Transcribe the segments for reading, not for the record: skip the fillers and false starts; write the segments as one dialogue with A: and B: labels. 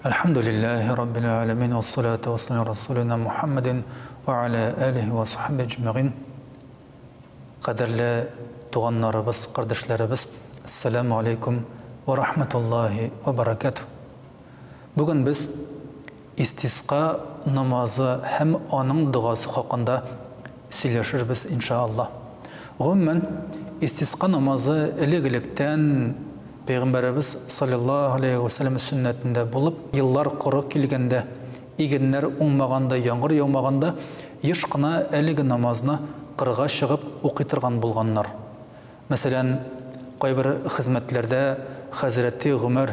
A: Elhamdülillahi Rabbil alemin ve salatu ve selamu Resulina Muhammedin ve ala alihi ve sahbihi ecma'in. Kaderli tuğanlarımız, kardeşlerimiz, Esselamu Aleyküm ve Rahmetullahi ve Berekatuhu. Bugün biz istisqa namazı hem onun duası hakkında söyleşiriz inşallah. Gümmen istisqa namazı elegilikten Peygamberimiz sallallahu aleyhi ve sellem sünnetinde bulup yıllar kuru kilgende, iginler ummaganda, yağmur yağmaganda yışqına eligi namazını qırğa шығып оқитырған болғанlar. Mesela bir hizmetlerde Hazreti Ömer,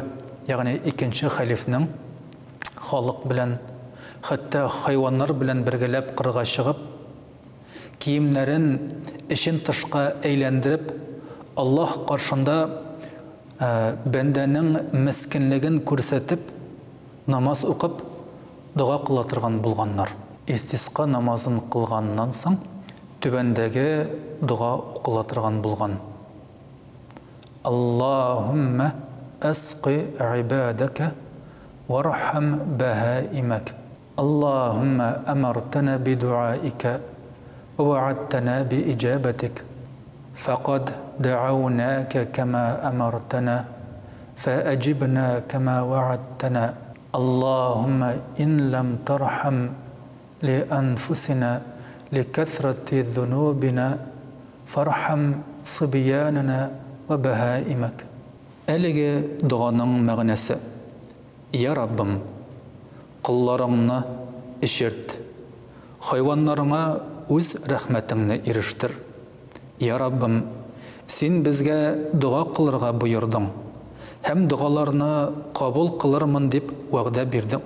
A: yani ikinci halifnin halk bilen, hatta hayvanlar bilen birgelep qırğa шығып, kiyimlerin işin tışqa eğlendirip, Allah karşında bendenin miskinligin көрсетіп, namaz оқып, dua qılatırgan болғанlar. İstisqa namazın qılğandan soң tübendegi dua okulatırgan bulgan. Allahümme esqi ibadeke varham behaimek. Allahümme emartena bi duaike ve vaadtena bi icabetik. Faqad da'awnake kema emartena فأجبنا كما وعدتنا اللهم إن لم ترحم لأنفسنا لكثرة ذنوبنا فارحم صبياننا وبهائمك. Әлеге дуаның мәгънәсе: Я Раббым, кулларыңны ишерт, хайваннарыңа үз рәхмәтеңне ирештер. Я Раббым, син безгә дуа кылырга буйырдың, һәм дуаларны кабул кылырмын дип вәгъдә бирдең.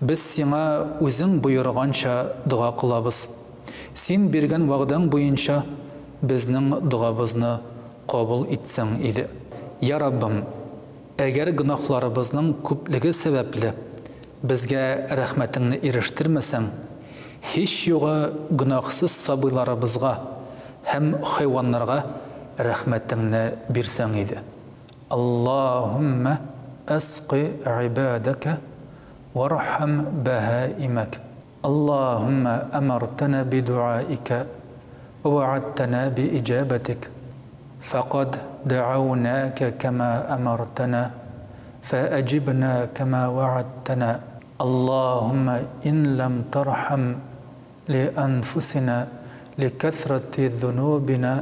A: Biz сиңа үзең буйырганча дуа кылабыз. Син биргән вәгъдәң буенча безнең дуабызны кабул итсәң иде. Я Раббым, әгәр гөнаһларыбызның күплеге сәбәпле безгә рәхмәтеңне ирештермәсәң, һич югы гөнаһсыз сабыйларыбызга һәм хайваннарга рәхмәтеңне бирсәң иде. Allahümme esqi ibadeke varham behaimek. Allahümme emartena bi duaike ve vaadtena bi icabetik. Faqad da'awnake kema emartena فأجبنا كما وعدتنا اللهم إن لم ترحم لأنفسنا لكثرة ذنوبنا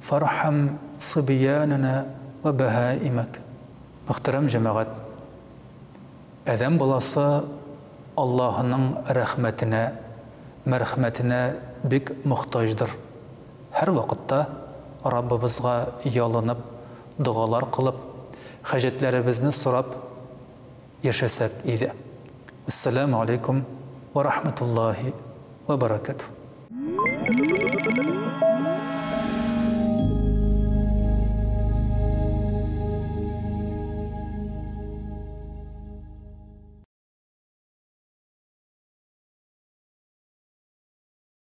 A: فارحم صبياننا وبهائمك. Muhterem cemaat, adam balası Allah'ın rahmetine, merhametine bik muhtajdır. Her vakitte Rabbimizga yalınıp, dualar kılıp, hacetlerimizni sorap yaşasak idi. Esselamu aleyküm ve rahmetullahi ve berekatuhu.